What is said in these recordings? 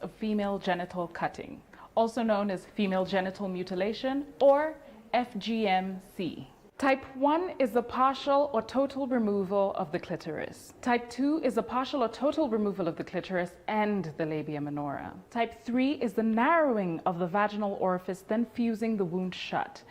of female genital cutting, also known as female genital mutilation or FGMC. Type 1 is the partial or total removal of the clitoris. Type 2 is a partial or total removal of the clitoris and the labia minora. Type 3 is the narrowing of the vaginal orifice, then fusing the wound shut.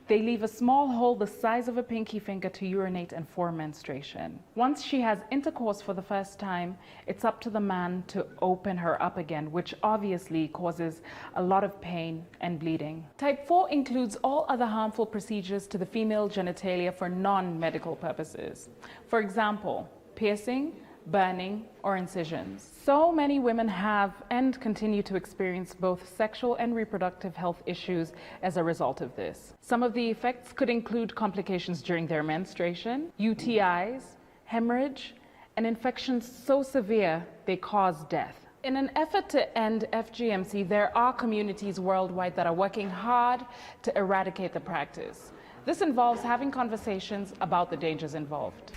They leave a small hole the size of a pinky finger to urinate and for menstruation. Once she has intercourse for the first time, it's up to the man to open her up again, which obviously causes a lot of pain and bleeding. Type 4 includes all other harmful procedures to the female genitalia for non-medical purposes. For example, piercing, burning, or incisions. So many women have and continue to experience both sexual and reproductive health issues as a result of this. Some of the effects could include complications during their menstruation, UTIs, hemorrhage, and infections so severe they cause death. In an effort to end FGMC, there are communities worldwide that are working hard to eradicate the practice. This involves having conversations about the dangers involved.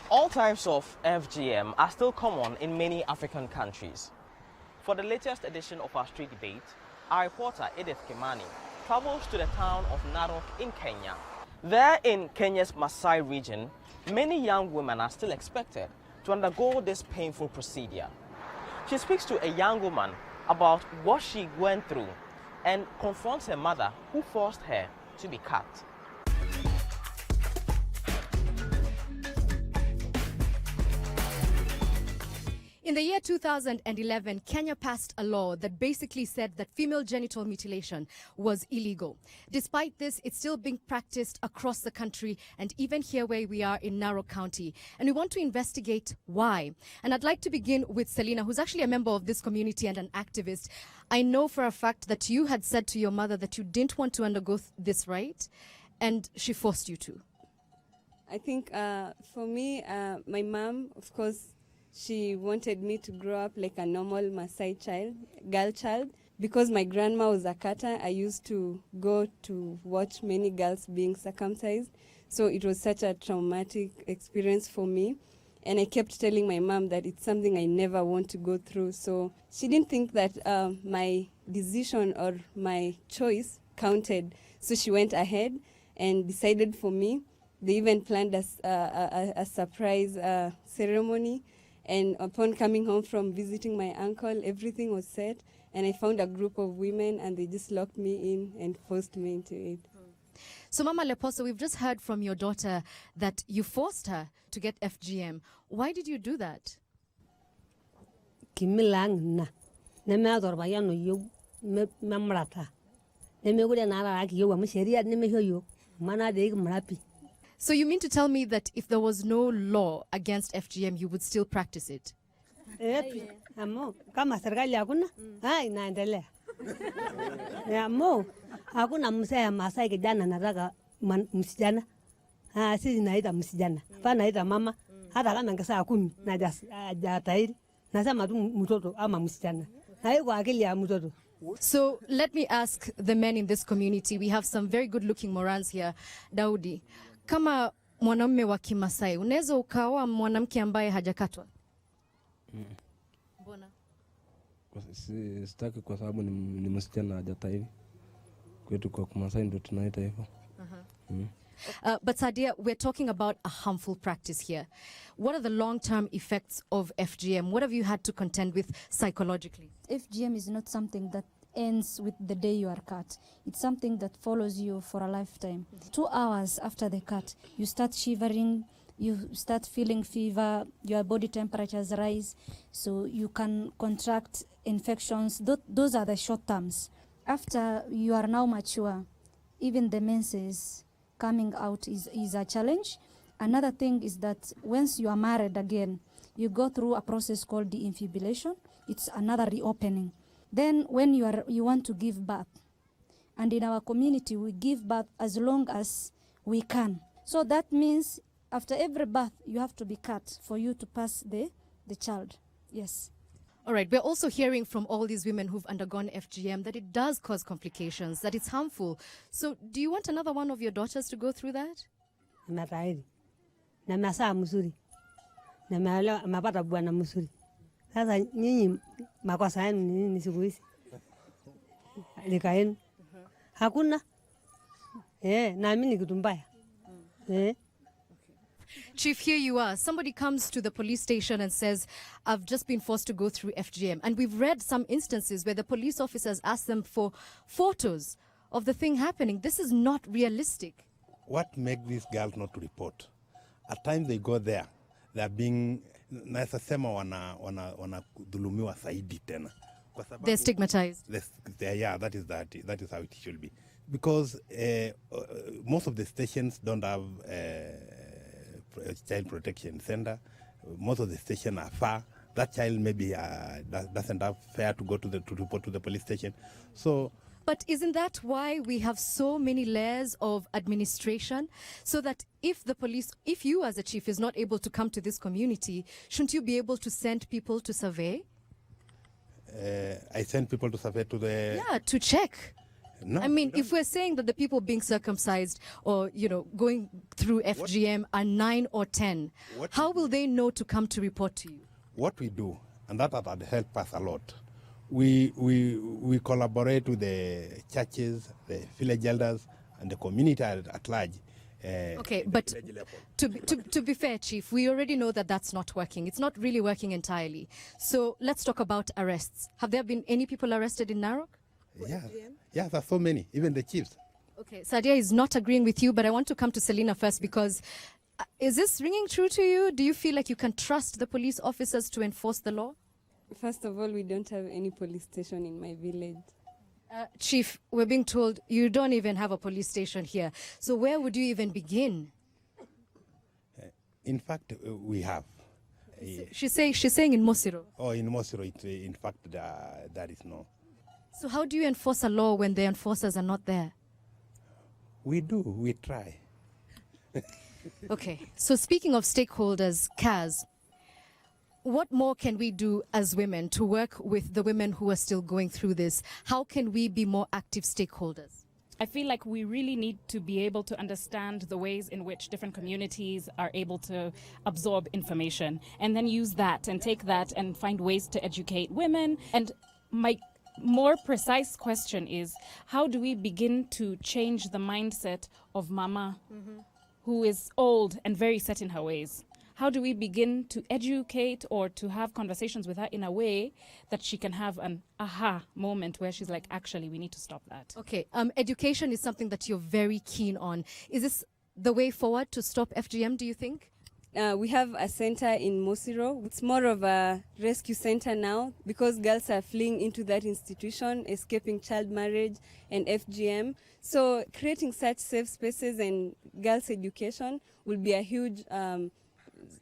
All types of FGM are still common in many African countries. For the latest edition of our street debate, our reporter Edith Kimani travels to the town of Narok in Kenya. There in Kenya's Maasai region, many young women are still expected to undergo this painful procedure. She speaks to a young woman about what she went through and confronts her mother who forced her to be cut. In the year 2011, Kenya passed a law that basically said that female genital mutilation was illegal. Despite this, it's still being practiced across the country and even here where we are in Narok County. And we want to investigate why. And I'd like to begin with Selina, who's actually a member of this community and an activist. I know for a fact that you had said to your mother that you didn't want to undergo this, right? And she forced you to. I think for me, my mom, of course, she wanted me to grow up like a normal Maasai child, girl child. Because my grandma was a cutter, I used to go to watch many girls being circumcised. So it was such a traumatic experience for me. And I kept telling my mom that it's something I never want to go through. So she didn't think that my decision or my choice counted. So she went ahead and decided for me. They even planned a surprise ceremony. And upon coming home from visiting my uncle, everything was set. And I found a group of women and they just locked me in and forced me into it. So Mama Leposo, we've just heard from your daughter that you forced her to get FGM. Why did you do that? So you mean to tell me that if there was no law against FGM, you would still practice it? So let me ask the men in this community. We have some very good-looking Morans here. Daudi, kama mwanamume wa Kimasai, unaweza ukaoa mwanamke ambaye hajakatwa? Mbona? Sitaki kwa sababu ni msichana hajatahiri. Kwetu kwa Kimasai ndio tunaita hivyo. But Sadia, we're talking about a harmful practice here. What are the long-term effects of FGM? What have you had to contend with psychologically? FGM is not something that ends with the day you are cut. It's something that follows you for a lifetime. 2 hours after the cut, you start shivering, you start feeling fever, your body temperatures rise, so you can contract infections. Those are the short terms. After you are now mature, even the menses coming out is a challenge. Another thing is that once you are married again, you go through a process called de-infibulation. It's another reopening. Then when you want to give birth, and in our community we give birth as long as we can. So that means after every birth you have to be cut for you to pass the child. Yes. All right, we're also hearing from all these women who've undergone FGM that it does cause complications, that it's harmful. So do you want another one of your daughters to go through that? Sasa nyinyi makosa yenu ni nini siku hizi? Likaeni. Hakuna. Naamini kitu mbaya. Chief, here you are. Somebody comes to the police station and says, I've just been forced to go through FGM. And we've read some instances where the police officers ask them for photos of the thing happening. This is not realistic. What makes these girls not to report? At times they go there, they are being, naweza sema wanadhulumiwa zaidi tena. They're stigmatized. Yeah, that is how it should be. Because most of the stations don't have child protection center. Most of the stations are far. That child maybe doesn't have fare to go to report to the police station. So. But isn't that why we have so many layers of administration? So that if you as a chief is not able to come to this community, shouldn't you be able to send people to survey? I send people to survey to the... Yeah, to check. No, I mean, if we're saying that the people being circumcised or, going through FGM are 9 or 10, how will they know to come to report to you? What we do, and that had helped us a lot, we collaborate with the churches, the village elders, and the community at large. Okay, but to be fair, Chief, we already know that that's not working. It's not really working entirely. So let's talk about arrests. Have there been any people arrested in Narok? Yeah, there's so many, even the chiefs. Okay, Sadia is not agreeing with you, but I want to come to Selina first because is this ringing true to you? Do you feel like you can trust the police officers to enforce the law? First of all, we don't have any police station in my village. Chief, we're being told you don't even have a police station here. So where would you even begin? In fact, we have. She's saying in Mosiro. Oh, in Mosiro, in fact, there is no. So how do you enforce a law when the enforcers are not there? We try. Okay, so speaking of stakeholders, Kaz, what more can we do as women to work with the women who are still going through this? How can we be more active stakeholders? I feel like we really need to be able to understand the ways in which different communities are able to absorb information and then use that and take that and find ways to educate women. And my more precise question is, how do we begin to change the mindset of Mama, who is old and very set in her ways? How do we begin to educate or to have conversations with her in a way that she can have an aha moment where she's like, actually, we need to stop that? Okay, education is something that you're very keen on. Is this the way forward to stop FGM, do you think? We have a center in Mosiro. It's more of a rescue center now because girls are fleeing into that institution, escaping child marriage and FGM. So creating such safe spaces and girls' education will be a huge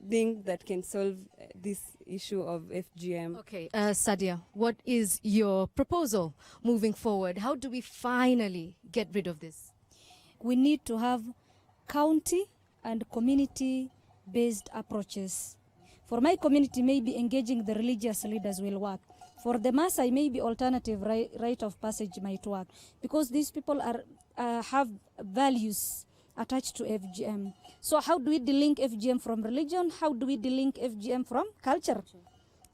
thing that can solve this issue of FGM. Okay, Sadia, what is your proposal moving forward? How do we finally get rid of this? We need to have county and community-based approaches. For my community, maybe engaging the religious leaders will work. For the Maasai, maybe alternative rite of passage might work, because these people have values attached to FGM. So how do we delink FGM from religion? How do we delink FGM from culture?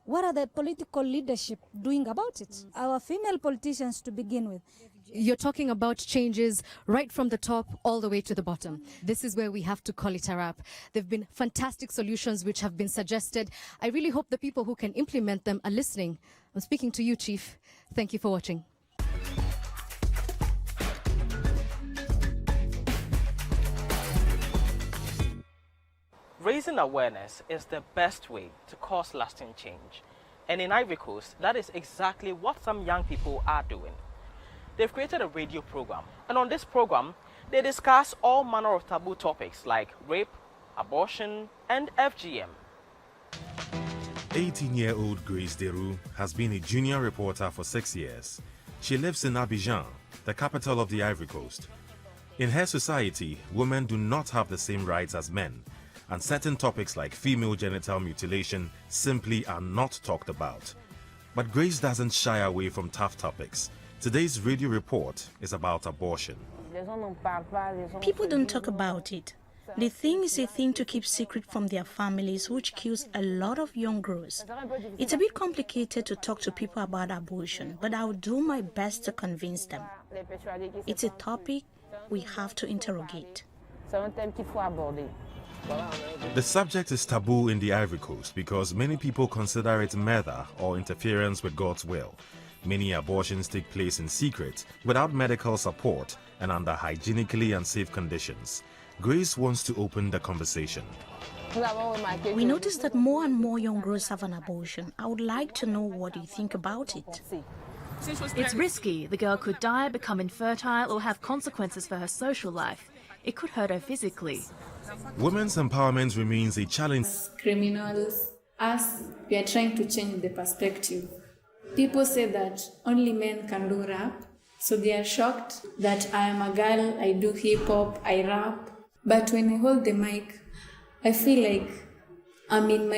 What are the political leadership doing about it? Our female politicians to begin with. You're talking about changes right from the top all the way to the bottom. This is where we have to call it a wrap. There have been fantastic solutions which have been suggested. I really hope the people who can implement them are listening. I'm speaking to you, Chief. Thank you for watching. Raising awareness is the best way to cause lasting change. And in Ivory Coast, that is exactly what some young people are doing. They've created a radio program, and on this program, they discuss all manner of taboo topics like rape, abortion, and FGM. 18-year-old Grace Deru has been a junior reporter for 6 years. She lives in Abidjan, the capital of the Ivory Coast. In her society, women do not have the same rights as men, and certain topics like female genital mutilation simply are not talked about. But Grace doesn't shy away from tough topics. Today's radio report is about abortion. People don't talk about it. The thing is a thing to keep secret from their families, which kills a lot of young girls. It's a bit complicated to talk to people about abortion, but I'll do my best to convince them. It's a topic we have to interrogate. The subject is taboo in the Ivory Coast because many people consider it murder or interference with God's will. Many abortions take place in secret, without medical support, and under hygienically unsafe conditions. Grace wants to open the conversation. We noticed that more and more young girls have an abortion. I would like to know what you think about it. It's risky. The girl could die, become infertile, or have consequences for her social life. It could hurt her physically. Women's empowerment remains a challenge. Criminals, us, we are trying to change the perspective. People say that only men can do rap, so they are shocked that I am a girl, I do hip hop, I rap. But when I hold the mic, I feel like I'm in my